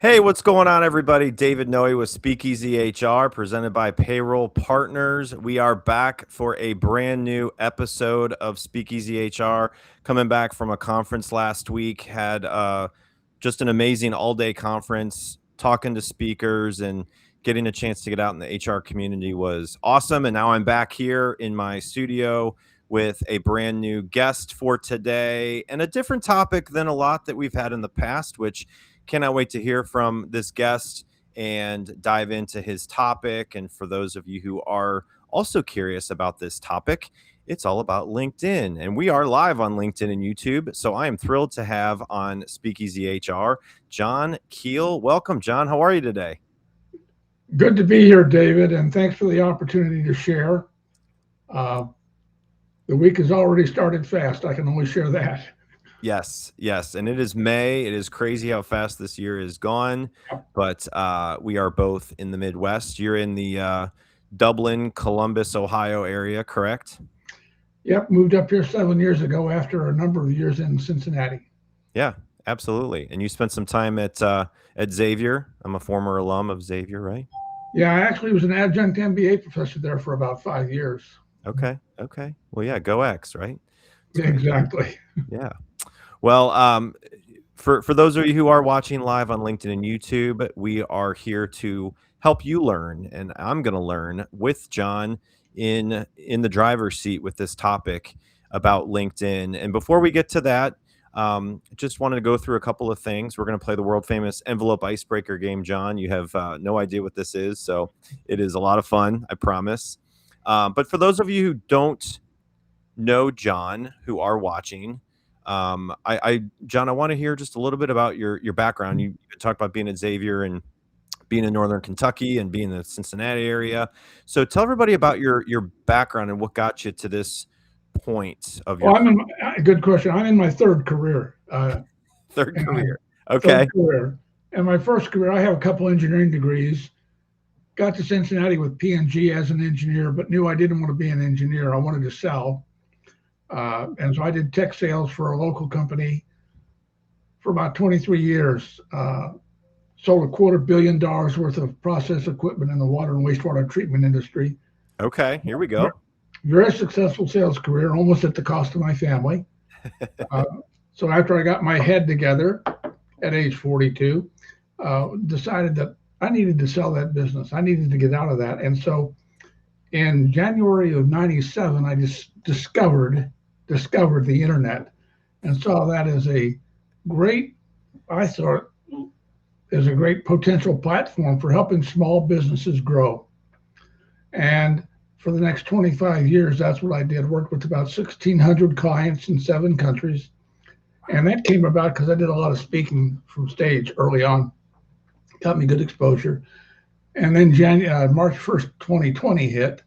Hey, what's going on, everybody? David Noe with Speakeasy HR, presented by Payroll Partners. We are back for a brand new episode of Speakeasy HR. Coming back from a conference last week, had just an amazing all-day conference, talking to speakers and getting a chance to get out in the HR community was awesome. And now I'm back here in my studio with a brand new guest for today and a different topic than a lot that we've had in the past, which cannot wait to hear from this guest and dive into his topic. And for those of you who are also curious about this topic, it's all about LinkedIn. And we are live on LinkedIn and YouTube. So I am thrilled to have on Speakeasy HR, John Keel. Welcome, John. How are you today? Good to be here, David, and thanks for the opportunity to share. The week has already started fast. I can only share that. Yes. And it is May. It is crazy how fast this year is gone, but we are both in the Midwest. You're in the Dublin, Columbus, Ohio area, correct? Yep, moved up here 7 years ago after a number of years in Cincinnati. Yeah, absolutely. And you spent some time at Xavier. I'm a former alum of Xavier, right? Yeah, I actually was an adjunct MBA professor there for about 5 years. Okay. Well, yeah, go X, right? It's great. Exactly. Yeah. Well, for those of you who are watching live on LinkedIn and YouTube, we are here to help you learn, and I'm going to learn with John in the driver's seat with this topic about LinkedIn. And before we get to that, just wanted to go through a couple of things. We're going to play the world famous envelope icebreaker game, John. You have no idea what this is, so it is a lot of fun, I promise. But for those of you who don't know John, who are watching, John, I want to hear just a little bit about your background. You talked about being at Xavier and being in Northern Kentucky and being in the Cincinnati area. So tell everybody about your background and what got you to this point of your Good question. I'm in my third career. third and career. Okay. Third career. And my first career, I have a couple engineering degrees. Got to Cincinnati with P&G as an engineer, but knew I didn't want to be an engineer. I wanted to sell. And so I did tech sales for a local company for about 23 years. Sold $250 million worth of process equipment in the water and wastewater treatment industry. Okay, here we go. Very successful sales career, almost at the cost of my family. So after I got my head together at age 42, decided that I needed to sell that business. I needed to get out of that. And so in January of 97, I just discovered the internet and saw that as a great, I thought, as a great potential platform for helping small businesses grow. And for the next 25 years, that's what I did. Worked with about 1,600 clients in 7 countries. And that came about because I did a lot of speaking from stage early on. Got me good exposure. And then March 1st, 2020 hit.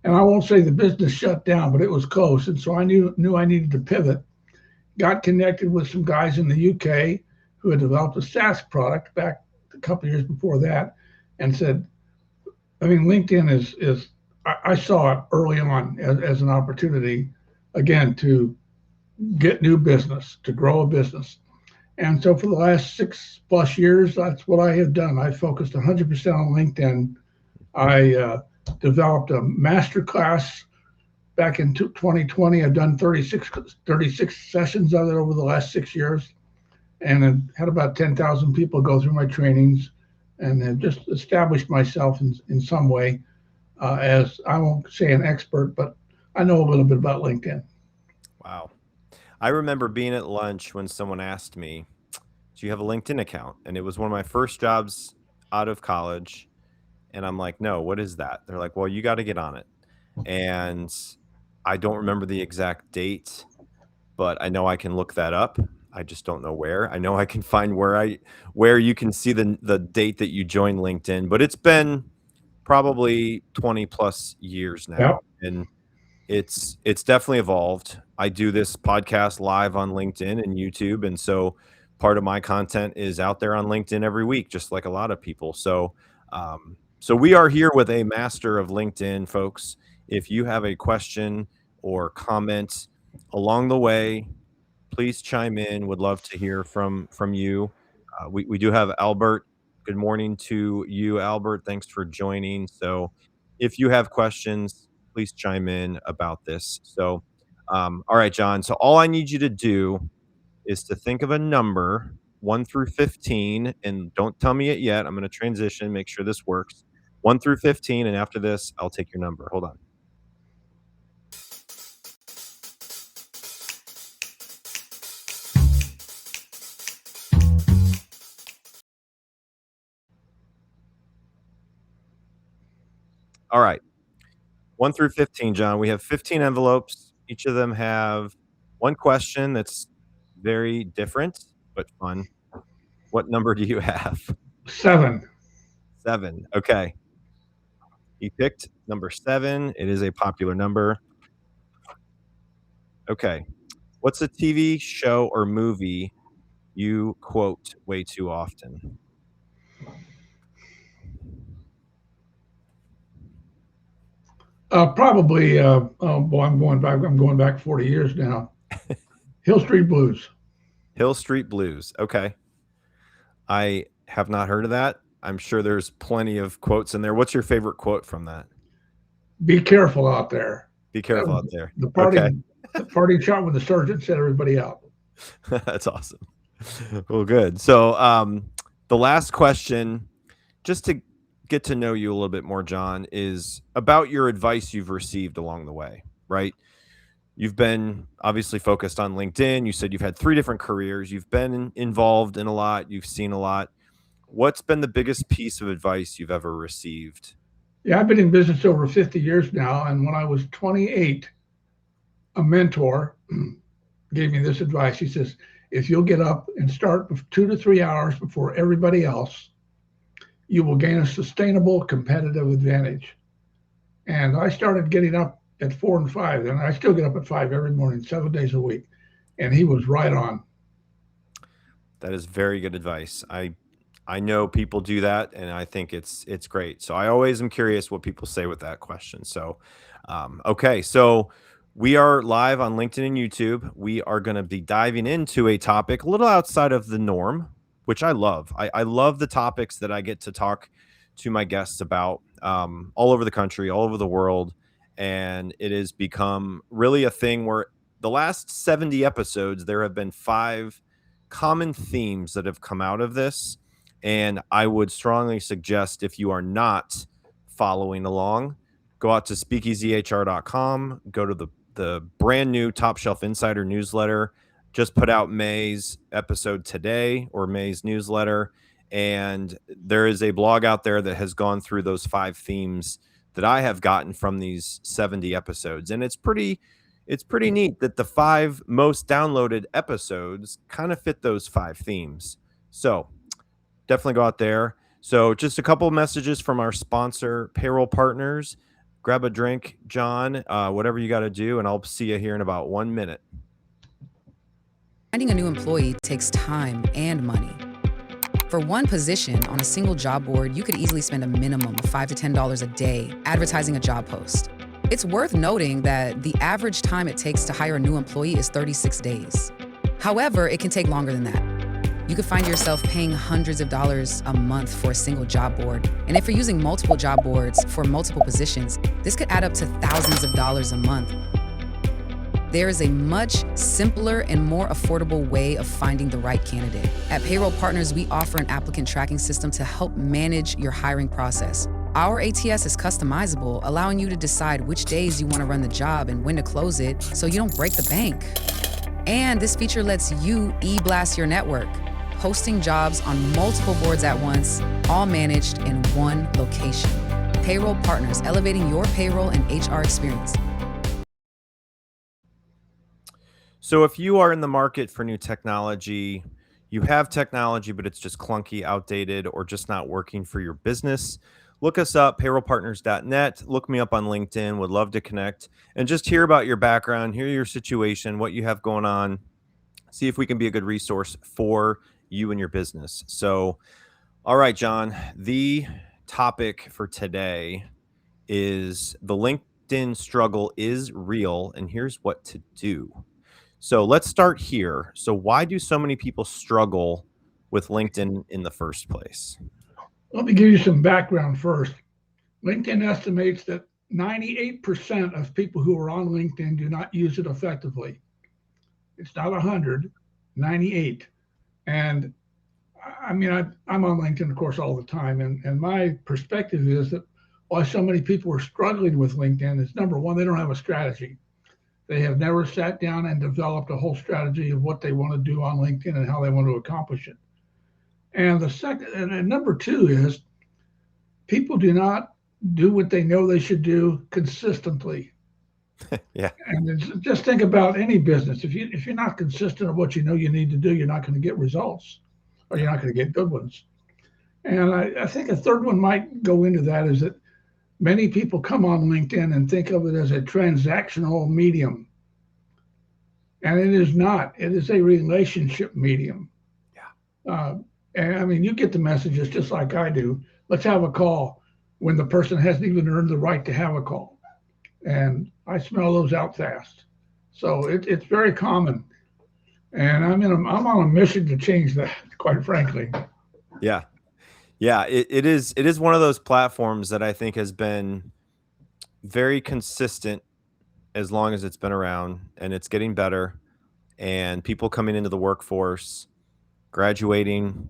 And I won't say the business shut down, but it was close. And so I knew I needed to pivot. Got connected with some guys in the UK who had developed a SaaS product back a couple of years before that, and said, LinkedIn is I saw it early on as an opportunity, again, to get new business, to grow a business. And so for the last 6+ years, that's what I have done. I focused 100% on LinkedIn. I developed a master class back in 2020. I've done 36 sessions of it over the last 6 years, and I've had about 10,000 people go through my trainings, and have just established myself in some way as, I won't say an expert, but I know a little bit about LinkedIn. Wow. I remember being at lunch when someone asked me, do you have a LinkedIn account? And it was one of my first jobs out of college. And I'm like, no, what is that? They're like, well, you got to get on it. And I don't remember the exact date, but I know I can look that up. I just don't know where. I know I can find where you can see the date that you joined LinkedIn, but it's been probably 20+ years now. Yep. And it's definitely evolved. I do this podcast live on LinkedIn and YouTube, and so part of my content is out there on LinkedIn every week, just like a lot of people. So so we are here with a master of LinkedIn, folks. If you have a question or comment along the way, please chime in. Would love to hear from you. We do have Albert. Good morning to you, Albert. Thanks for joining. So if you have questions, please chime in about this. So, all right, John. So all I need you to do is to think of a number 1 through 15, and don't tell me it yet. I'm going to transition, make sure this works. 1 through 15, and after this, I'll take your number. Hold on. All right. 1 through 15, John. We have 15 envelopes. Each of them have one question that's very different but fun. What number do you have? 7. 7. Okay. He picked number 7. It is a popular number. Okay. What's a TV show or movie you quote way too often? Probably. Oh boy, I'm going back. I'm going back 40 years now. Hill Street Blues. Hill Street Blues. Okay. I have not heard of that. I'm sure there's plenty of quotes in there. What's your favorite quote from that? Be careful out there. Be careful out there. The party, Okay. the party shot when the sergeant set everybody out. That's awesome. Well, good. So, the last question, just to get to know you a little bit more, John, is about your advice you've received along the way, right? You've been obviously focused on LinkedIn. You said you've had 3 different careers. You've been involved in a lot. You've seen a lot. What's been the biggest piece of advice you've ever received? Yeah, I've been in business over 50 years now. And when I was 28, a mentor gave me this advice. He says, if you'll get up and start 2 to 3 hours before everybody else, you will gain a sustainable competitive advantage. And I started getting up at 4 and 5, and I still get up at 5 every morning, 7 days a week. And he was right on. That is very good advice. I know people do that, and I think it's great. So I always am curious what people say with that question. So, okay, so we are live on LinkedIn and YouTube. We are going to be diving into a topic a little outside of the norm, which I love. I love the topics that I get to talk to my guests about all over the country, all over the world, and it has become really a thing where the last 70 episodes, there have been 5 common themes that have come out of this. And I would strongly suggest, if you are not following along, go out to speakeasyhr.com, go to the brand new Top Shelf Insider newsletter. Just put out May's episode today, or May's newsletter. And there is a blog out there that has gone through those 5 themes that I have gotten from these 70 episodes. And it's pretty neat that the 5 most downloaded episodes kind of fit those 5 themes. So definitely go out there. So just a couple of messages from our sponsor, Payroll Partners. Grab a drink, John, whatever you got to do, and I'll see you here in about 1 minute. Finding a new employee takes time and money. For one position on a single job board, you could easily spend a minimum of $5 to $10 a day advertising a job post. It's worth noting that the average time it takes to hire a new employee is 36 days. However, it can take longer than that. You could find yourself paying hundreds of dollars a month for a single job board. And if you're using multiple job boards for multiple positions, this could add up to thousands of dollars a month. There is a much simpler and more affordable way of finding the right candidate. At Payroll Partners, we offer an applicant tracking system to help manage your hiring process. Our ATS is customizable, allowing you to decide which days you want to run the job and when to close it so you don't break the bank. And this feature lets you e-blast your network, posting jobs on multiple boards at once, all managed in one location. Payroll Partners, elevating your payroll and HR experience. So if you are in the market for new technology, you have technology, but it's just clunky, outdated, or just not working for your business, look us up, payrollpartners.net. Look me up on LinkedIn. Would love to connect and just hear about your background, hear your situation, what you have going on, see if we can be a good resource for you and your business. So, all right, John, the topic for today is the LinkedIn struggle is real, and here's what to do. So let's start here. So why do so many people struggle with LinkedIn in the first place? Let me give you some background first. LinkedIn estimates that 98% of people who are on LinkedIn do not use it effectively. It's not 100, 98. And I mean, I'm on LinkedIn, of course, all the time. And my perspective is that why so many people are struggling with LinkedIn is, number one, they don't have a strategy. They have never sat down and developed a whole strategy of what they want to do on LinkedIn and how they want to accomplish it. And the second, and number two is people do not do what they know they should do consistently. Yeah. And just think about any business. If you're not consistent of what you know you need to do, you're not going to get results, or you're not going to get good ones. And I think a third one might go into that is that many people come on LinkedIn and think of it as a transactional medium. And it is not. It is a relationship medium. Yeah. And I mean, you get the messages just like I do. Let's have a call, when the person hasn't even earned the right to have a call. And I smell those out fast. So it's very common. And I'm on a mission to change that, quite frankly. Yeah. Yeah, it is one of those platforms that I think has been very consistent as long as it's been around, and it's getting better. And people coming into the workforce, graduating.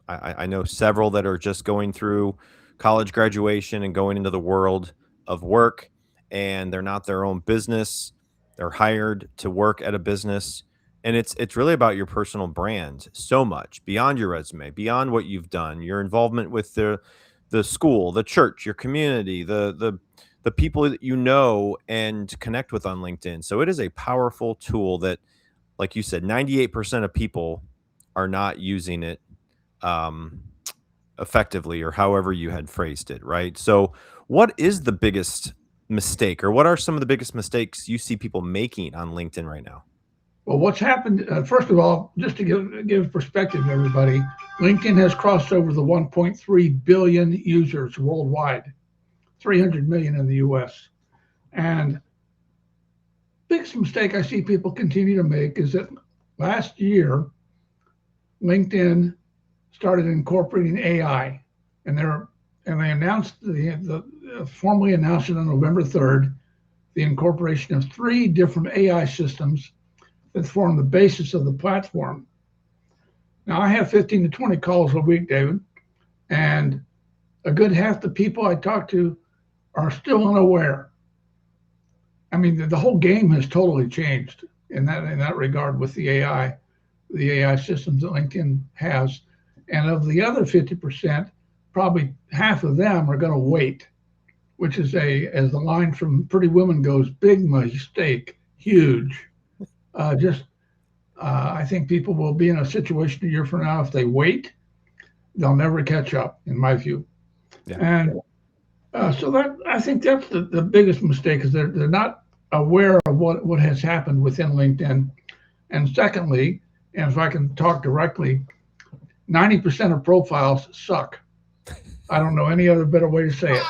I know several that are just going through college graduation and going into the world of work, and they're not their own business. They're hired to work at a business. And it's really about your personal brand so much beyond your resume, beyond what you've done, your involvement with the school, the church, your community, the people that you know and connect with on LinkedIn. So it is a powerful tool that, like you said, 98% of people are not using it effectively, or however you had phrased it, right? So what is the biggest mistake, or what are some of the biggest mistakes you see people making on LinkedIn right now? Well, what's happened, first of all, just to give perspective to everybody, LinkedIn has crossed over the 1.3 billion users worldwide, 300 million in the US. And biggest mistake I see people continue to make is that last year, LinkedIn started incorporating AI, and they announced formally announced it on November 3rd, the incorporation of 3 different AI systems that form the basis of the platform. Now, I have 15 to 20 calls a week, David, and a good half the people I talk to are still unaware. I mean, the whole game has totally changed in that regard with the AI systems that LinkedIn has. And of the other 50%, probably half of them are going to wait, which is as the line from Pretty Woman goes, big mistake, huge. I think people will be in a situation a year from now, if they wait, they'll never catch up, in my view. Yeah. And so I think that's the biggest mistake, is they're not aware of what has happened within LinkedIn. And secondly, and if I can talk directly, 90% of profiles suck. I don't know any other better way to say it.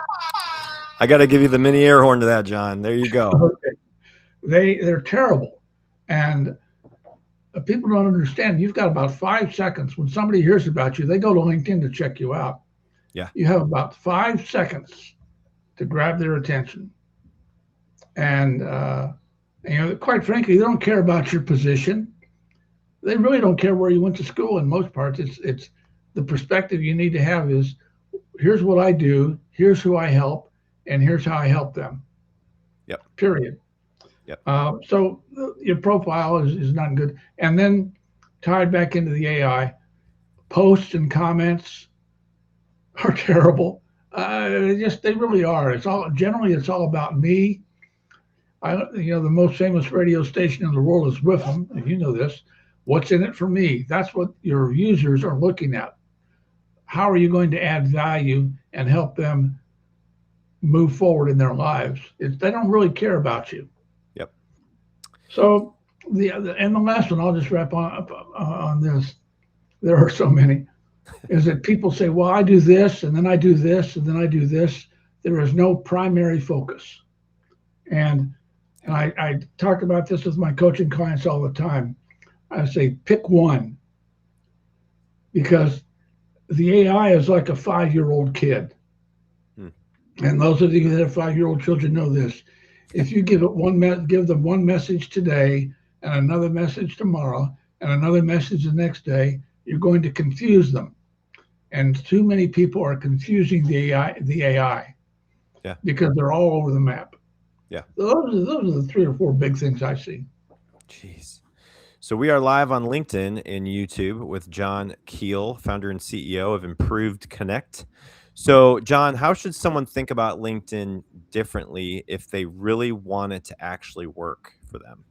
I got to give you the mini air horn to that, John. There you go. Okay. They're terrible. And people don't understand. You've got about 5 seconds. When somebody hears about you, they go to LinkedIn to check you out. Yeah. You have about 5 seconds to grab their attention. And quite frankly, they don't care about your position. They really don't care where you went to school in most parts. It's the perspective you need to have is, here's what I do, here's who I help, and here's how I help them. Yep. Period. Yep. So your profile is not good. And then tied back into the AI, posts and comments are terrible. They really are. It's all about me. The most famous radio station in the world is WIFM, if you know this. What's in it for me? That's what your users are looking at. How are you going to add value and help them move forward in their lives? They don't really care about you. Yep. So the last one, I'll just wrap up on this. There are so many. Is that people say, well, I do this, and then I do this, and then I do this. There is no primary focus. And I talk about this with my coaching clients all the time. I say, pick one. because the AI is like a 5-year-old kid. Hmm. And those of you that have 5-year-old children know this. If you give them one message today and another message tomorrow and another message the next day, you're going to confuse them. And too many people are confusing the AI Yeah. because they're all over the map. Yeah. Those are the 3 or 4 big things I see. Jeez. So we are live on LinkedIn and YouTube with John Keel, founder and CEO of Improved Connect. So, John, how should someone think about LinkedIn differently if they really want it to actually work for them?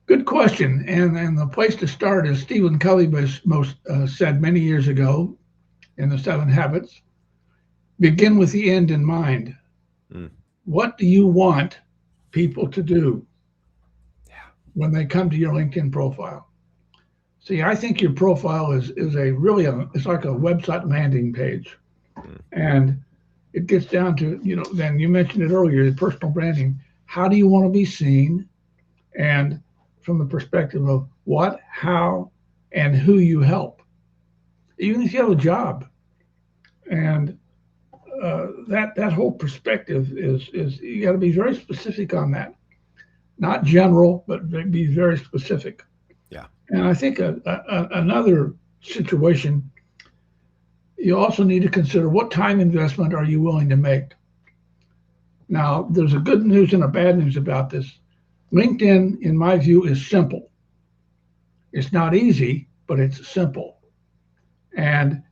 Good question. And the place to start is Stephen Covey said many years ago in the 7 Habits. Begin with the end in mind. Mm. What do you want people to do Yeah. when they come to your LinkedIn profile? See, I think your profile is it's like a website landing page. Mm. And it gets down to, then you mentioned it earlier, the personal branding. How do you want to be seen? And from the perspective of what, how, and who you help, even if you have a job. And that whole perspective is you got to be very specific on that, not general, but be very specific. Yeah. And I think another situation, you also need to consider what time investment are you willing to make. Now, there's a good news and a bad news about this. LinkedIn, in my view, is simple. It's not easy, but it's simple. And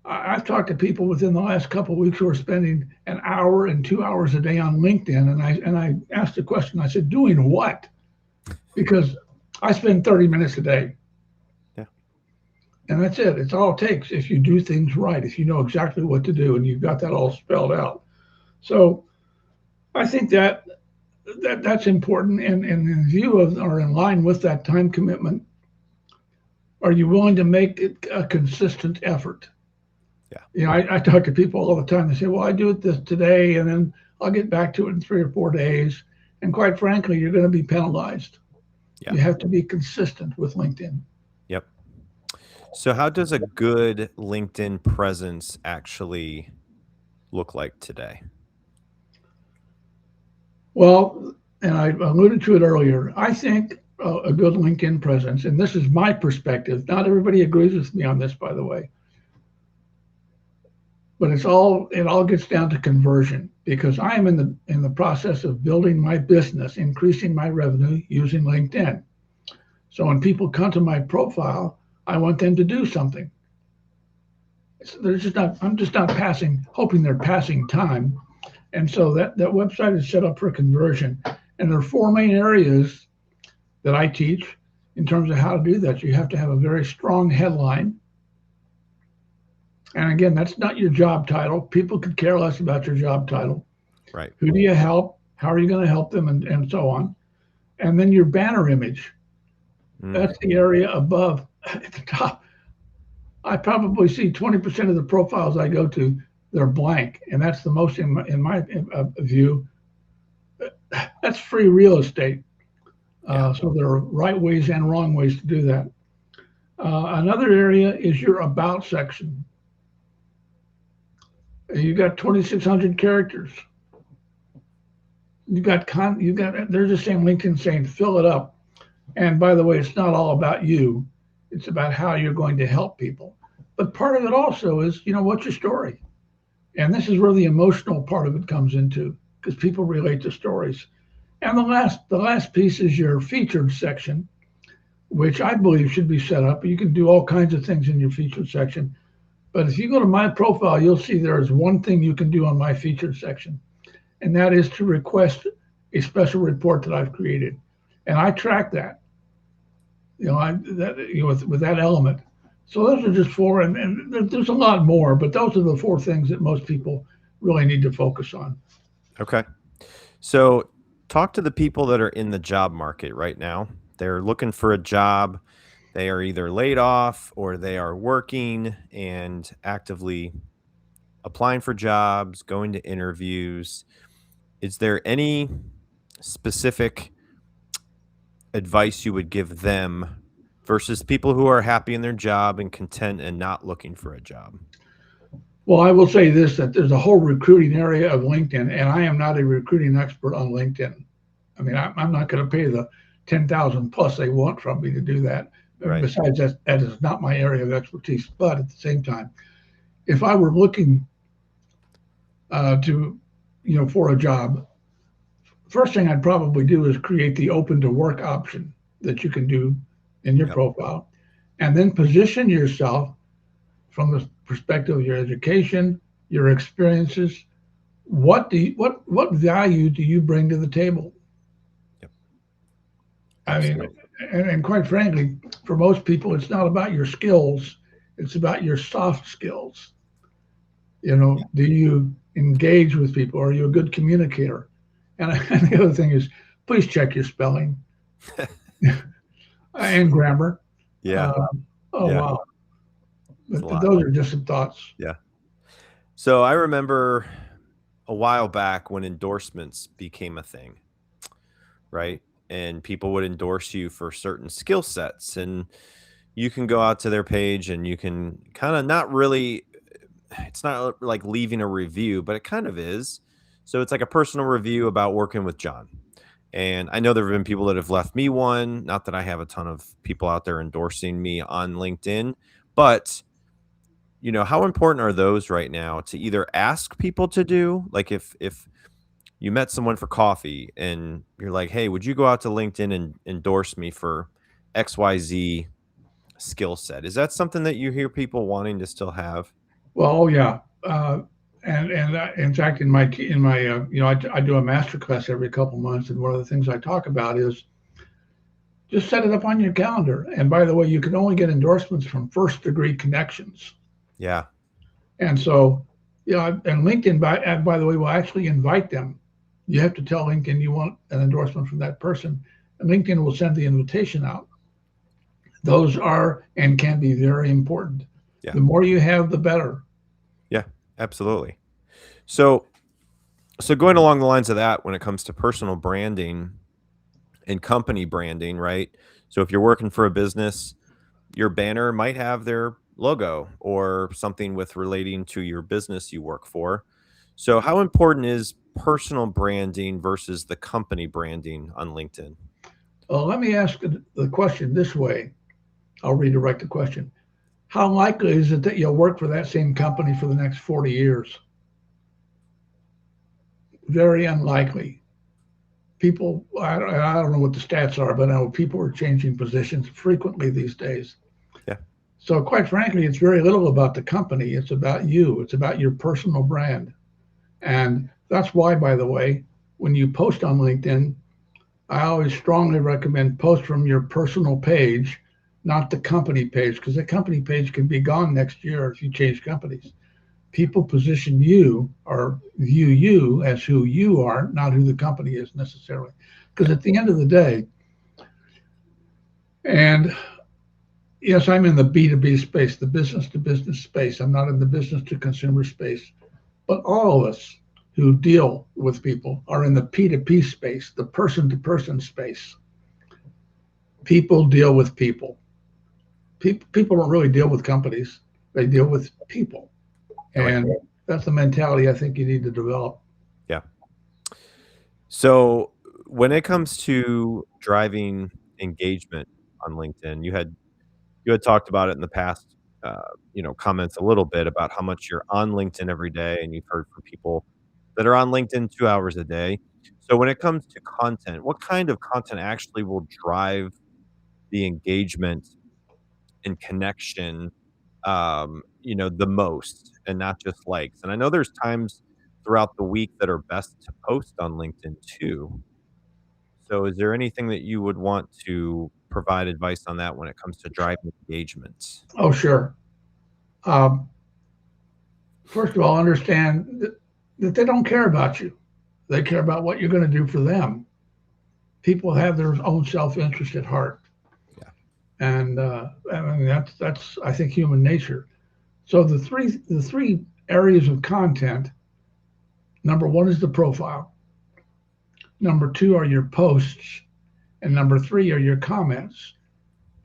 I've talked to people within the last couple of weeks who are spending an hour and 2 hours a day on LinkedIn. And I asked the question, I said, doing what? Because I spend 30 minutes a day. Yeah. And that's it. It's all it takes if you do things right, if you know exactly what to do and you've got that all spelled out. So I think that's important. And in view of or in line with that time commitment, are you willing to make it a consistent effort? Yeah. I talk to people all the time. They say, well, I do it this today, and then I'll get back to it in 3 or 4 days. And quite frankly, you're going to be penalized. Yeah. You have to be consistent with LinkedIn. Yep. So how does a good LinkedIn presence actually look like today? Well, and I alluded to it earlier, I think a good LinkedIn presence, and this is my perspective, not everybody agrees with me on this, by the way, but it all gets down to conversion, because I am in the process of building my business, increasing my revenue using LinkedIn. So when people come to my profile, I want them to do something. I'm just not hoping they're passing time. And so that website is set up for conversion. And there are 4 main areas that I teach in terms of how to do that. You have to have a very strong headline. And again, that's not your job title. People could care less about your job title. Right. Who do you help? How are you going to help them? And so on. And then your banner image. That's the area above at the top. I probably see 20% of the profiles I go to, they're blank. And that's the most, in my view, that's free real estate. So there are right ways and wrong ways to do that. Another area is your about section. You got 2,600 characters. They're just saying LinkedIn saying fill it up. And by the way, it's not all about you. It's about how you're going to help people. But part of it also is, what's your story? And this is where the emotional part of it comes into, because people relate to stories. And the last piece is your featured section, which I believe should be set up. You can do all kinds of things in your featured section. But if you go to my profile, you'll see there is one thing you can do on my featured section, and that is to request a special report that I've created. And I track that, with that element. So those are just 4, and there's a lot more, but those are the 4 things that most people really need to focus on. Okay. So talk to the people that are in the job market right now. They're looking for a job. They are either laid off or they are working and actively applying for jobs, going to interviews. Is there any specific advice you would give them versus people who are happy in their job and content and not looking for a job? Well, I will say this, that there's a whole recruiting area of LinkedIn, and I am not a recruiting expert on LinkedIn. I mean, I'm not going to pay the 10,000 plus they want from me to do that. Right. Besides, that is not my area of expertise. But at the same time, if I were looking for a job, first thing I'd probably do is create the open to work option that you can do in your profile, and then position yourself from the perspective of your education, your experiences. What value do you bring to the table? Yep. I mean, and quite frankly, for most people, it's not about your skills; it's about your soft skills. Do you engage with people? Are you a good communicator? And the other thing is, please check your spelling and grammar. Yeah. Wow. But those are just some thoughts. Yeah. So I remember a while back when endorsements became a thing, right? And people would endorse you for certain skill sets, and you can go out to their page and you can kind of it's not like leaving a review, but it kind of is. So it's like a personal review about working with John. And I know there have been people that have left me one. Not that I have a ton of people out there endorsing me on LinkedIn, but how important are those right now to either ask people to do? Like if you met someone for coffee and you're like, hey, would you go out to LinkedIn and endorse me for XYZ skill set? Is that something that you hear people wanting to still have? Well, yeah. And in fact, in my I do a master class every couple months, and one of the things I talk about is just set it up on your calendar. And by the way, you can only get endorsements from first degree connections. Yeah. And so, and LinkedIn, by the way, will actually invite them. You have to tell LinkedIn you want an endorsement from that person, and LinkedIn will send the invitation out. Those are and can be very important. Yeah. The more you have, the better. Yeah, absolutely. So going along the lines of that, when it comes to personal branding and company branding, right? So if you're working for a business, your banner might have their logo or something with relating to your business you work for. So how important is personal branding versus the company branding on LinkedIn? Well, let me ask the question this way. I'll redirect the question. How likely is it that you'll work for that same company for the next 40 years? Very unlikely. People, I don't know what the stats are, but I know people are changing positions frequently these days. Yeah. So quite frankly, it's very little about the company. It's about you. It's about your personal brand. And that's why, by the way, when you post on LinkedIn, I always strongly recommend post from your personal page, not the company page, because the company page can be gone next year if you change companies. People position you or view you as who you are, not who the company is necessarily. Because at the end of the day, and yes, I'm in the B2B space, the business to business space. I'm not in the business to consumer space. But all of us who deal with people are in the P2P space, the person to person space. People deal with people. People don't really deal with companies. They deal with people. And that's the mentality I think you need to develop. Yeah. So when it comes to driving engagement on LinkedIn, you had talked about it in the past, comments a little bit about how much you're on LinkedIn every day, and you've heard from people that are on LinkedIn 2 hours a day. So when it comes to content, what kind of content actually will drive the engagement and connection, the most, and not just likes? And I know there's times throughout the week that are best to post on LinkedIn too. So is there anything that you would want to provide advice on that when it comes to driving engagement? Oh, sure. First of all, understand that they don't care about you. They care about what you're going to do for them. People have their own self-interest at heart. Yeah. And I mean, that's I think human nature. So the three areas of content, number one is the profile. Number two are your posts. And number three are your comments.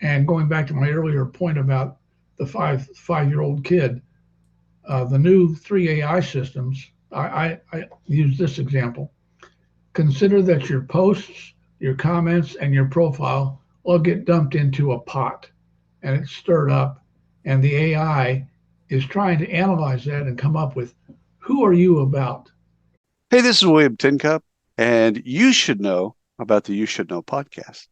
And going back to my earlier point about the five-year-old kid, the new 3 AI systems, I use this example. Consider that your posts, your comments, and your profile all get dumped into a pot and it's stirred up, and the AI is trying to analyze that and come up with, who are you about? Hey, this is William Tincup, and you should know about the You Should Know podcast.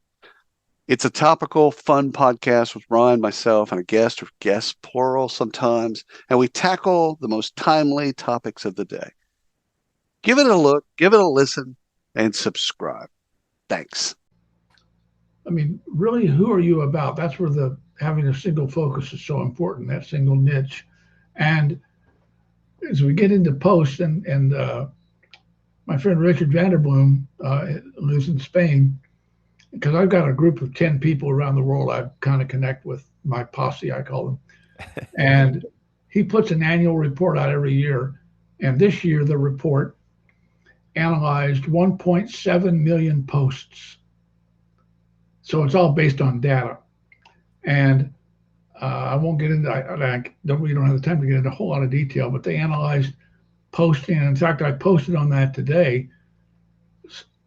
It's a topical, fun podcast with Ron, myself, and a guest, or guests plural sometimes, and we tackle the most timely topics of the day. Give it a look, give it a listen, and subscribe. Thanks. I mean, really, who are you about? That's where having a single focus is so important, that single niche. And as we get into posts, and my friend Richard Vanderbloom lives in Spain, because I've got a group of 10 people around the world I kind of connect with, my posse, I call them. And he puts an annual report out every year. And this year, the report analyzed 1.7 million posts. So it's all based on data. And I won't get into, we don't have the time to get into a whole lot of detail, but they analyzed posting. In fact, I posted on that today,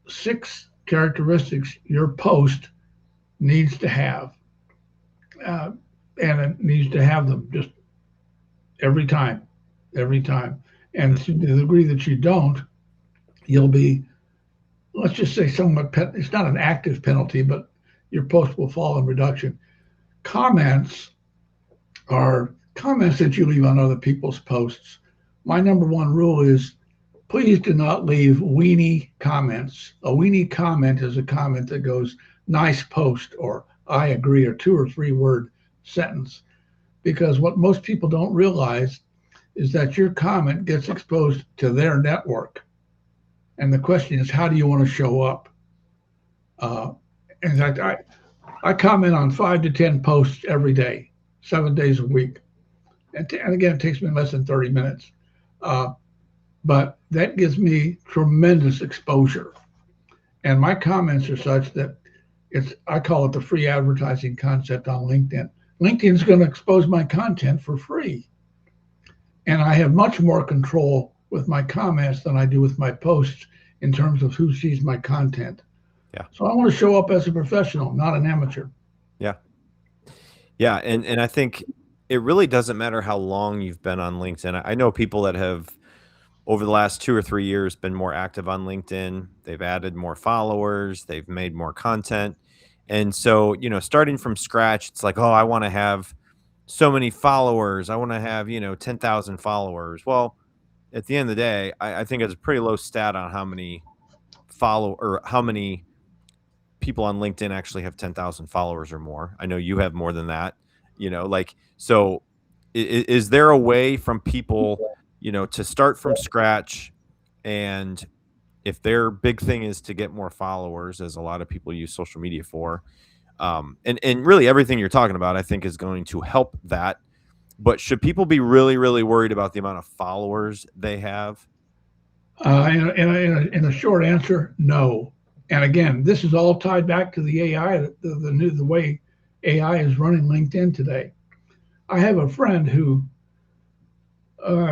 6 characteristics your post needs to have. And it needs to have them just every time. And to the degree that you don't, you'll be, let's just say somewhat, it's not an active penalty, but your post will fall in reduction. Comments are comments that you leave on other people's posts. My number one rule is, please do not leave weenie comments. A weenie comment is a comment that goes, nice post, or I agree, or 2 or 3 word sentence. Because what most people don't realize is that your comment gets exposed to their network. And the question is, how do you want to show up? In fact, I comment on 5 to 10 posts every day, 7 days a week. And again, it takes me less than 30 minutes. But that gives me tremendous exposure. And my comments are such that I call it the free advertising concept on LinkedIn. LinkedIn's going to expose my content for free. And I have much more control with my comments than I do with my posts in terms of who sees my content. Yeah. So I want to show up as a professional, not an amateur. Yeah. Yeah. And I think it really doesn't matter how long you've been on LinkedIn. I know people that have, over the last 2 or 3 years, been more active on LinkedIn. They've added more followers. They've made more content. And so, starting from scratch, it's like, oh, I want to have so many followers. I want to have, 10,000 followers. Well, at the end of the day, I think it's a pretty low stat on how many how many people on LinkedIn actually have 10,000 followers or more. I know you have more than that, so is there a way from people, to start from scratch, and if their big thing is to get more followers, as a lot of people use social media for, and really everything you're talking about, I think, is going to help that. But should people be really, really worried about the amount of followers they have? In a short answer, no. And again, this is all tied back to the AI, the way AI is running LinkedIn today. I have a friend who,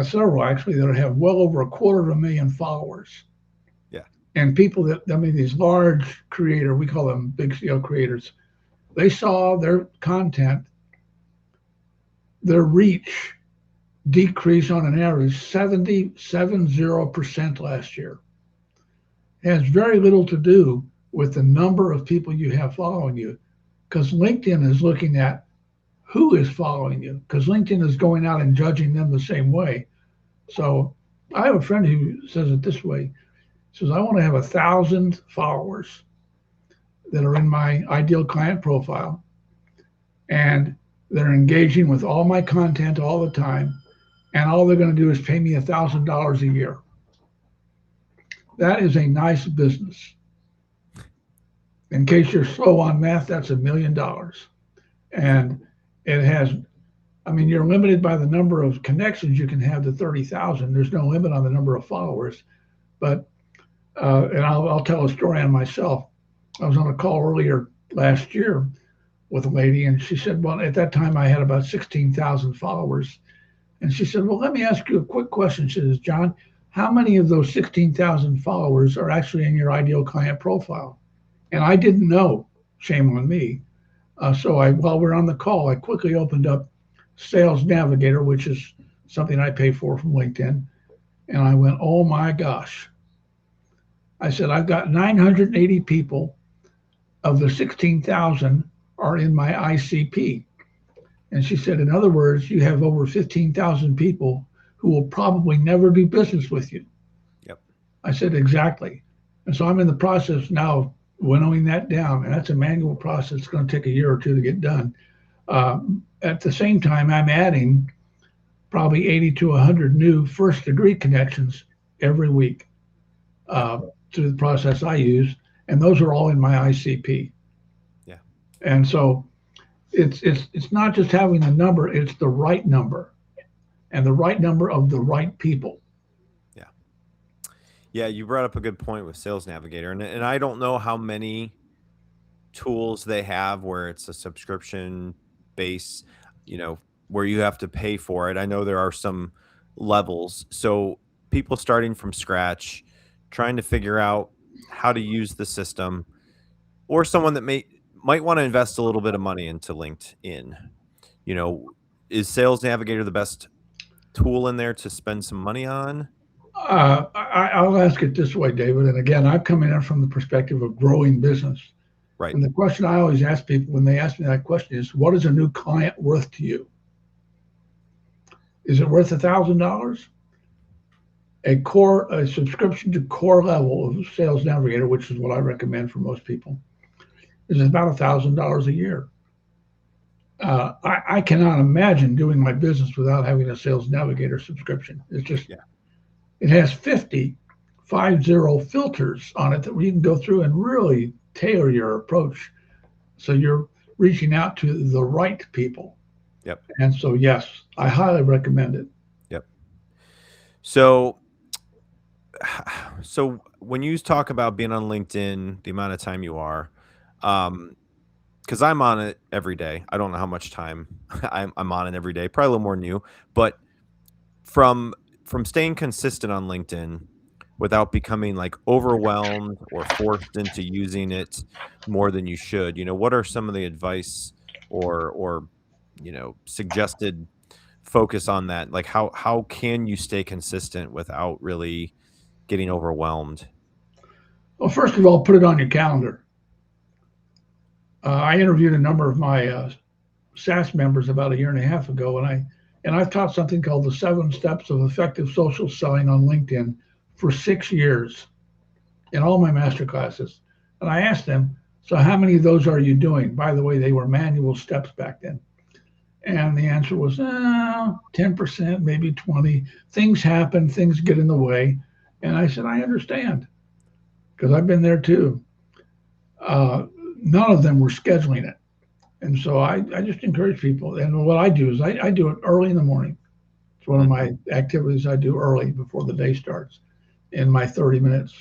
several actually, that have well over 250,000 followers. Yeah. And people these large we call them big scale creators, they saw their content, their reach decrease on an average 70% last year. It has very little to do with the number of people you have following you, because LinkedIn is looking at who is following you, because LinkedIn is going out and judging them the same way. So I have a friend who says it this way. He says, I want to have 1,000 followers that are in my ideal client profile, and they're engaging with all my content all the time, and all they're going to do is pay me $1,000 a year. That is a nice business. In case you're slow on math, that's $1 million. And it has, you're limited by the number of connections you can have to 30,000. There's no limit on the number of followers. But, and I'll tell a story on myself. I was on a call earlier last year with a lady, and she said, well, at that time I had about 16,000 followers. And she said, well, let me ask you a quick question. She says, John, how many of those 16,000 followers are actually in your ideal client profile? And I didn't know, shame on me. While we're on the call, I quickly opened up Sales Navigator, which is something I pay for from LinkedIn. And I went, oh my gosh. I said, I've got 980 people of the 16,000 are in my ICP. And she said, in other words, you have over 15,000 people who will probably never do business with you. Yep. I said, exactly. And so I'm in the process now of winnowing that down. And that's a manual process. It's going to take a year or two to get done. At the same time, I'm adding probably 80 to 100 new first degree connections every week through the process I use. And those are all in my ICP. Yeah. And so it's not just having a number, it's the right number and the right number of the right people. Yeah. Yeah, you brought up a good point with Sales Navigator. And I don't know how many tools they have where it's a subscription base, where you have to pay for it. I know there are some levels. So people starting from scratch, trying to figure out how to use the system, or someone that might want to invest a little bit of money into LinkedIn. Is Sales Navigator the best tool in there to spend some money on? I'll ask it this way, David. And again, I'm coming in from the perspective of growing business. Right. And the question I always ask people when they ask me that question is, what is a new client worth to you? Is it worth $1,000? A subscription to core level of Sales Navigator, which is what I recommend for most people, is about $1,000 a year. I cannot imagine doing my business without having a Sales Navigator subscription. It's just, It has 50 filters on it that you can go through and really tailor your approach. So you're reaching out to the right people. Yep. And so, yes, I highly recommend it. Yep. So when you talk about being on LinkedIn, the amount of time you are, because I'm on it every day. I don't know how much time I'm on it every day, probably a little more than you, but from staying consistent on LinkedIn without becoming like overwhelmed or forced into using it more than you should, what are some of the advice or suggested focus on that? Like how can you stay consistent without really getting overwhelmed? Well, first of all, put it on your calendar. I interviewed a number of my SAS members about a year and a half ago, and I've taught something called the 7 Steps of Effective Social Selling on LinkedIn for 6 years in all my master classes. And I asked them, so how many of those are you doing? By the way, they were manual steps back then. And the answer was 10%, maybe 20. Things happen, things get in the way. And I said, I understand, because I've been there too. None of them were scheduling it. And so I just encourage people. And what I do is I do it early in the morning. It's one of my activities I do early before the day starts in my 30 minutes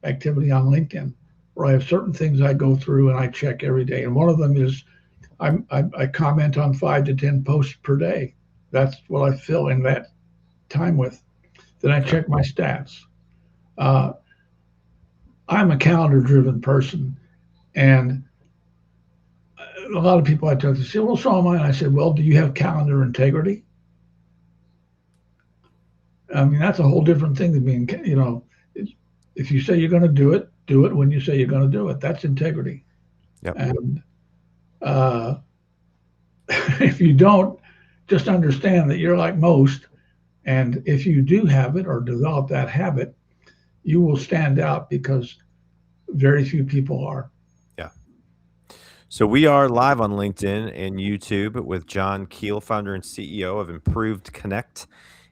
activity on LinkedIn, where I have certain things I go through and I check every day. And one of them is I comment on 5 to 10 posts per day. That's what I fill in that time with. Then I check my stats. I'm a calendar-driven person, and a lot of people I talk to say, well, so am I. And I said, well, do you have calendar integrity? I mean, that's a whole different thing than being, if you say you're going to do it when you say you're going to do it. That's integrity. Yep. And if you don't, just understand that you're like most. And if you do have it or develop that habit, you will stand out because very few people are. Yeah. So we are live on LinkedIn and YouTube with John Keel, founder and CEO of Improved Connect.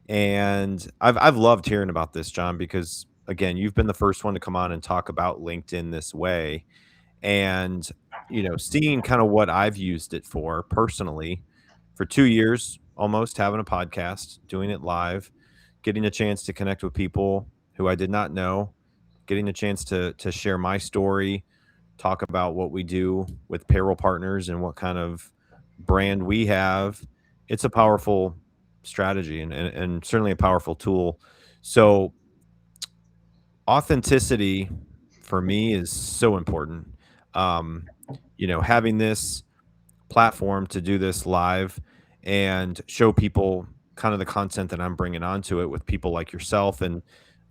And I've loved hearing about this, John, because again, you've been the first one to come on and talk about LinkedIn this way. And, seeing kind of what I've used it for personally for 2 years, almost having a podcast, doing it live, getting a chance to connect with people who I did not know, getting a chance to share my story, talk about what we do with payroll partners and what kind of brand we have, it's a powerful strategy and certainly a powerful tool. So authenticity for me is so important. Um, having this platform to do this live and show people kind of the content that I'm bringing onto it with people like yourself and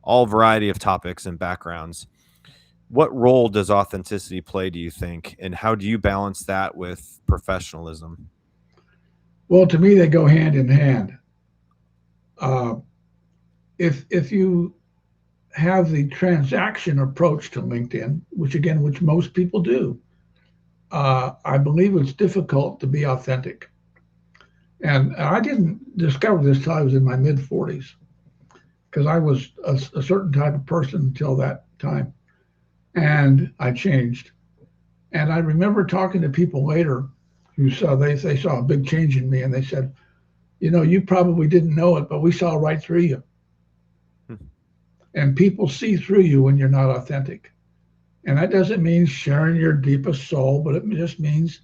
all variety of topics and backgrounds. What role does authenticity play, do you think? And how do you balance that with professionalism? Well, to me, they go hand in hand. Uh, if you have the transaction approach to LinkedIn, which most people do, I believe it's difficult to be authentic. And I didn't discover this till I was in my mid 40s, because I was a certain type of person until that time. And I changed. And I remember talking to people later who they saw a big change in me, and they said, you probably didn't know it, but we saw right through you. And people see through you when you're not authentic. And that doesn't mean sharing your deepest soul, but it just means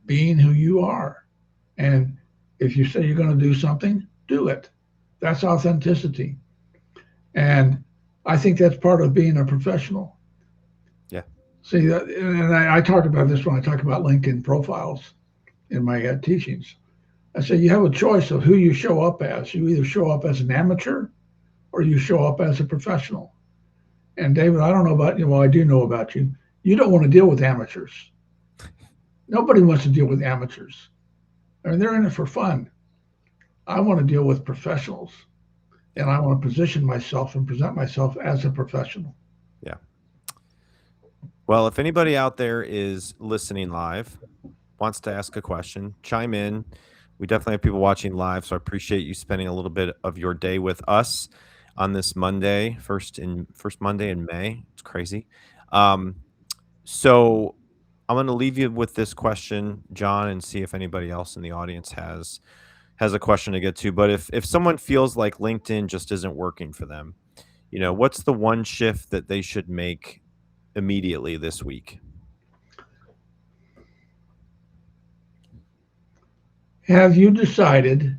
being who you are. And if you say you're going to do something, do it. That's authenticity. And I think that's part of being a professional. Yeah. See, and I talk about this when I talk about LinkedIn profiles in my teachings. I say you have a choice of who you show up as. You either show up as an amateur or you show up as a professional. And David, I don't know about you. Well, I do know about you. You don't want to deal with amateurs. Nobody wants to deal with amateurs. I mean, they're in it for fun. I want to deal with professionals, and I want to position myself and present myself as a professional. Yeah. Well, if anybody out there is listening live, wants to ask a question, chime in. We definitely have people watching live, so I appreciate you spending a little bit of your day with us on this Monday, first Monday in May. It's crazy. So I'm going to leave you with this question, John, and see if anybody else in the audience has a question to get to. But if someone feels like LinkedIn just isn't working for them, what's the one shift that they should make immediately this week? Have you decided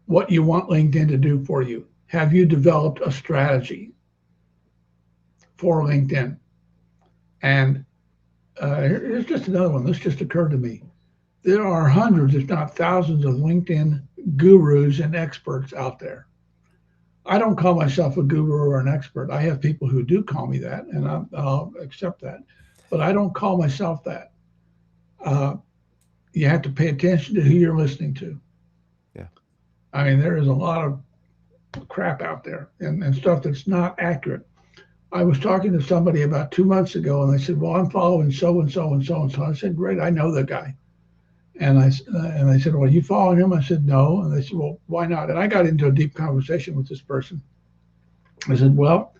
what you want LinkedIn to do for you? Have you developed a strategy for LinkedIn? And here's just another one. This just occurred to me. There are hundreds, if not thousands, of LinkedIn gurus and experts out there. I don't call myself a guru or an expert. I have people who do call me that, and I'll accept that. But I don't call myself that. You have to pay attention to who you're listening to. Yeah. I mean, there is a lot of crap out there and stuff that's not accurate. I was talking to somebody about 2 months ago, and they said, well, I'm following so and so and so and so. I said, great, I know the guy. And they said, well, you following him? I said, no. And they said, well, why not? And I got into a deep conversation with this person. I said, well,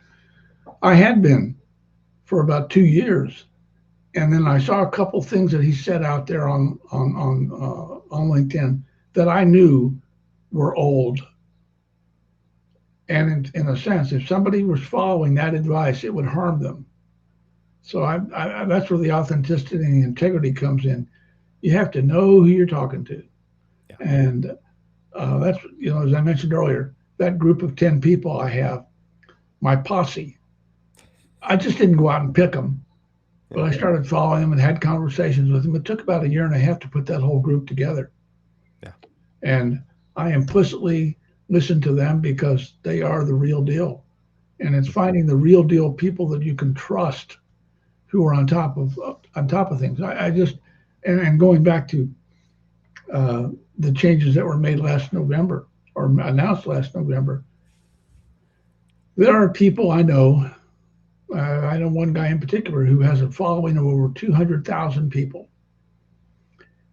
I had been for about 2 years. And then I saw a couple things that he said out there on LinkedIn that I knew were old. And in a sense, if somebody was following that advice, it would harm them. So I that's where the authenticity and integrity comes in. You have to know who you're talking to. Yeah. And that's, as I mentioned earlier, that group of 10 people I have, my posse, I just didn't go out and pick them, but I started following them and had conversations with them. It took about 1.5 years to put that whole group together. Yeah. And I implicitly listen to them because they are the real deal. And it's finding the real deal people that you can trust who are on top of things. I just, and going back to the changes that were made last November or announced last November, there are people I know one guy in particular who has a following of over 200,000 people.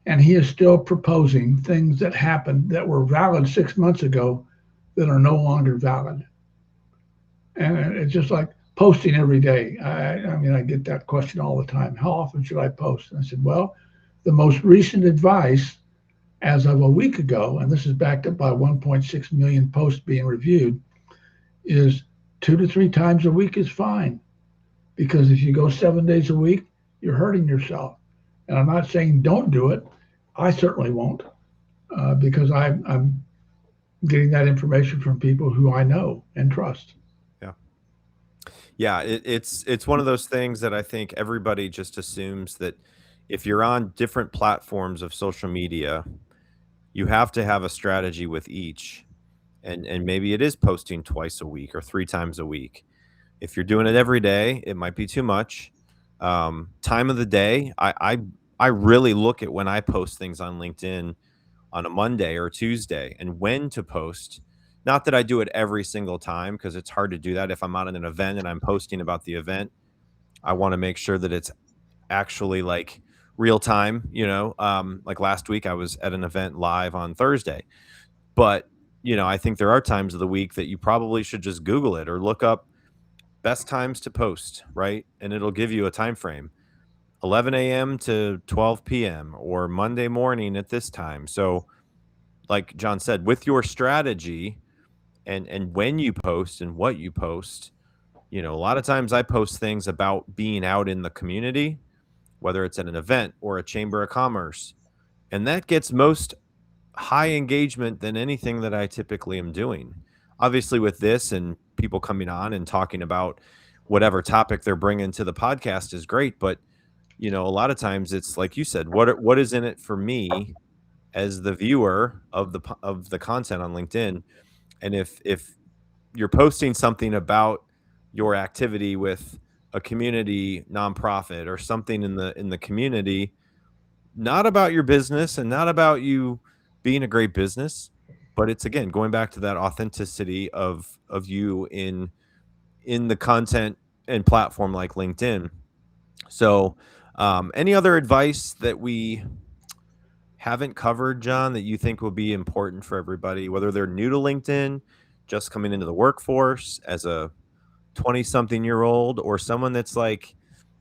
And he is still proposing things that happened that were valid 6 months ago that are no longer valid. And it's just like posting every day. I mean, I get that question all the time. How often should I post? And I said, well, the most recent advice as of a week ago, and this is backed up by 1.6 million posts being reviewed, is 2 to 3 times a week is fine. Because if you go 7 days a week, you're hurting yourself. And I'm not saying don't do it. I certainly won't, because I'm getting that information from people who I know and trust. Yeah, it's one of those things that I think everybody just assumes that if you're on different platforms of social media, you have to have a strategy with each. And maybe it is posting twice a week or 3 times a week. If you're doing it every day, it might be too much. Time of the day, I really look at when I post things on LinkedIn on a Monday or Tuesday and when to post. Not that I do it every single time, because it's hard to do that. If I'm out at an event and I'm posting about the event, I want to make sure that it's actually like real time, like last week I was at an event live on Thursday. But, I think there are times of the week that you probably should just Google it or look up best times to post, right? And it'll give you a time frame, 11 a.m. to 12 p.m. or Monday morning at this time. So like John said, with your strategy and when you post and what you post, a lot of times I post things about being out in the community, whether it's at an event or a chamber of commerce. And that gets most high engagement than anything that I typically am doing. Obviously with this and people coming on and talking about whatever topic they're bringing to the podcast is great. But, a lot of times it's like you said, what is in it for me as the viewer of the content on LinkedIn? And if you're posting something about your activity with a community nonprofit or something in the community, not about your business and not about you being a great business, but it's again going back to that authenticity of you in the content and platform like LinkedIn. So any other advice that we haven't covered, John, that you think will be important for everybody, whether they're new to LinkedIn, just coming into the workforce as a 20-something-year-old, or someone that's like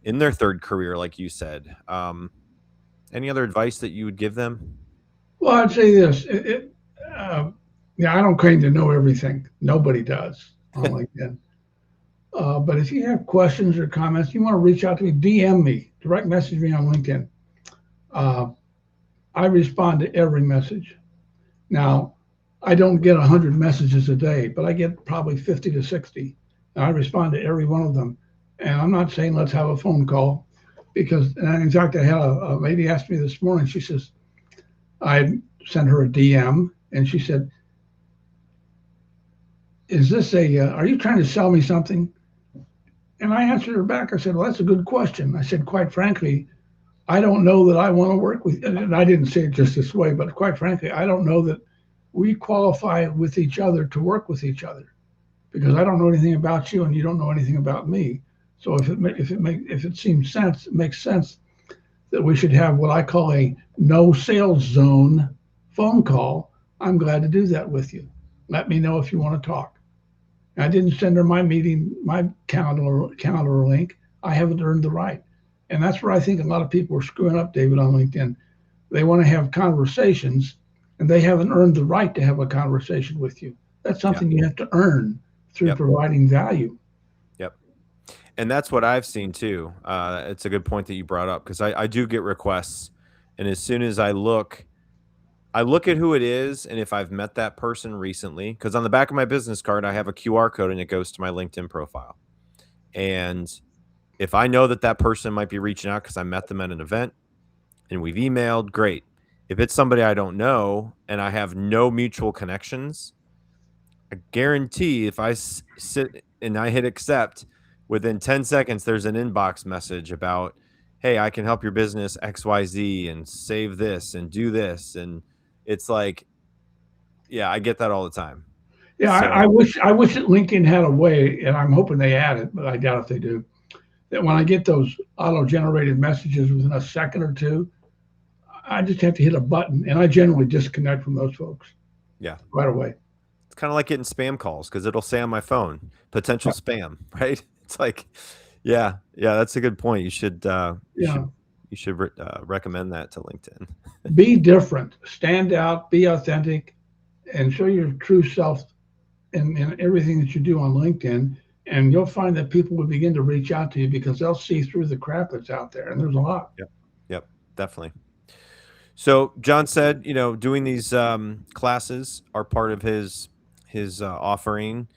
in their third career, like you said? Any other advice that you would give them? Well, I'd say this. Yeah, I don't claim to know everything. Nobody does on LinkedIn. But if you have questions or comments, you want to reach out to me, DM me, direct message me on LinkedIn. I respond to every message. Now, I don't get 100 messages a day, but I get probably 50 to 60. And I respond to every one of them. And I'm not saying let's have a phone call, because, and in fact, I had a lady ask me this morning. She says, I sent her a DM, and she said, is this are you trying to sell me something? And I answered her back. I said, well, that's a good question. I said, quite frankly, I don't know that I want to work with you. And I didn't say it just this way, but quite frankly, I don't know that we qualify with each other to work with each other, because I don't know anything about you and you don't know anything about me. So if it makes sense that we should have what I call a no sales zone phone call, I'm glad to do that with you. Let me know if you want to talk. I didn't send her my calendar link. I haven't earned the right. And that's where I think a lot of people are screwing up, David, on LinkedIn. They want to have conversations and they haven't earned the right to have a conversation with you. That's something you have to earn through providing value. Yep. And that's what I've seen too. It's a good point that you brought up, because I do get requests. And as soon as I look at who it is and if I've met that person recently, because on the back of my business card, I have a QR code and it goes to my LinkedIn profile. And if I know that person might be reaching out because I met them at an event and we've emailed, great. If it's somebody I don't know and I have no mutual connections, I guarantee if I sit and I hit accept, within 10 seconds, there's an inbox message about, hey, I can help your business XYZ and save this and do this. And it's like, yeah, I get that all the time. Yeah, so, I wish that LinkedIn had a way, and I'm hoping they add it, but I doubt if they do, that when I get those auto-generated messages within a second or two, I just have to hit a button, and I generally disconnect from those folks. Yeah, right away. It's kind of like getting spam calls, because it'll say on my phone, potential spam, right? It's like, yeah, that's a good point. You should recommend that to LinkedIn. Be different, stand out, be authentic, and show your true self in everything that you do on LinkedIn. and you'll find that people will begin to reach out to you because they'll see through the crap that's out there, and there's a lot. Yep, definitely. So John said, doing these classes are part of his offering,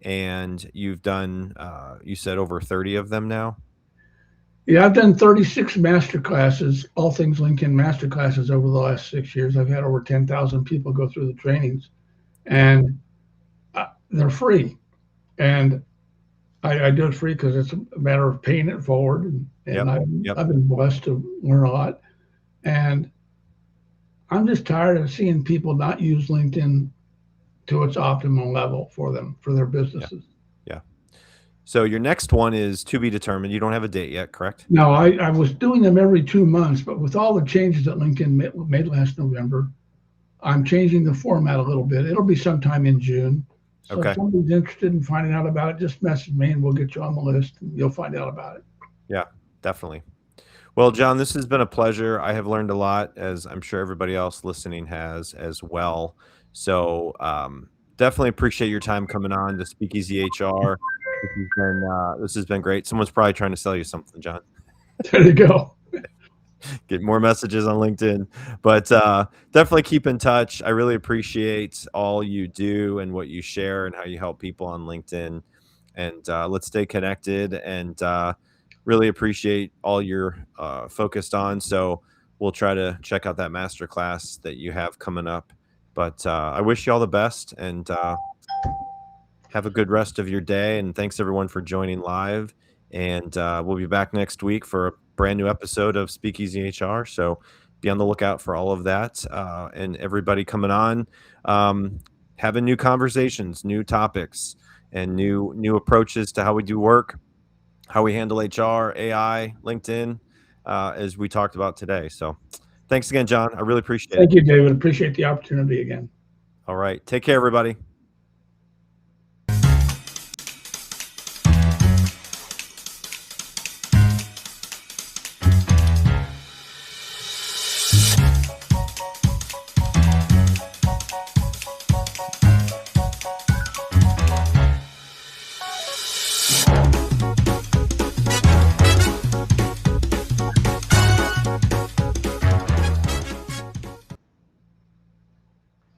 and you've done, you said, over 30 of them now. Yeah, I've done 36 master classes, all things LinkedIn master classes over the last 6 years. I've had over 10,000 people go through the trainings, and they're free. And I do it free because it's a matter of paying it forward. And I've been blessed to learn a lot. And I'm just tired of seeing people not use LinkedIn to its optimal level for them, for their businesses. Yeah. So your next one is to be determined. You don't have a date yet, correct? No, I was doing them every 2 months, but with all the changes that LinkedIn made last November, I'm changing the format a little bit. It'll be sometime in June. So Okay. if somebody's interested in finding out about it, just message me and we'll get you on the list and you'll find out about it. Yeah, definitely. Well, John, this has been a pleasure. I have learned a lot, as I'm sure everybody else listening has as well. So definitely appreciate your time coming on to Speakeasy HR. This has been great. Someone's probably trying to sell you something, John. There you go. Get more messages on LinkedIn, but definitely keep in touch. I really appreciate all you do and what you share and how you help people on LinkedIn. And let's stay connected, and really appreciate all you're focused on. So we'll try to check out that masterclass that you have coming up. But I wish you all the best, and have a good rest of your day. And thanks everyone for joining live. And we'll be back next week for a brand new episode of Speakeasy HR. So be on the lookout for all of that. And everybody coming on, having new conversations, new topics, and new approaches to how we do work, how we handle HR, AI, LinkedIn, as we talked about today. So thanks again, John. I really appreciate it. Thank you, David. Appreciate the opportunity again. All right. Take care, everybody.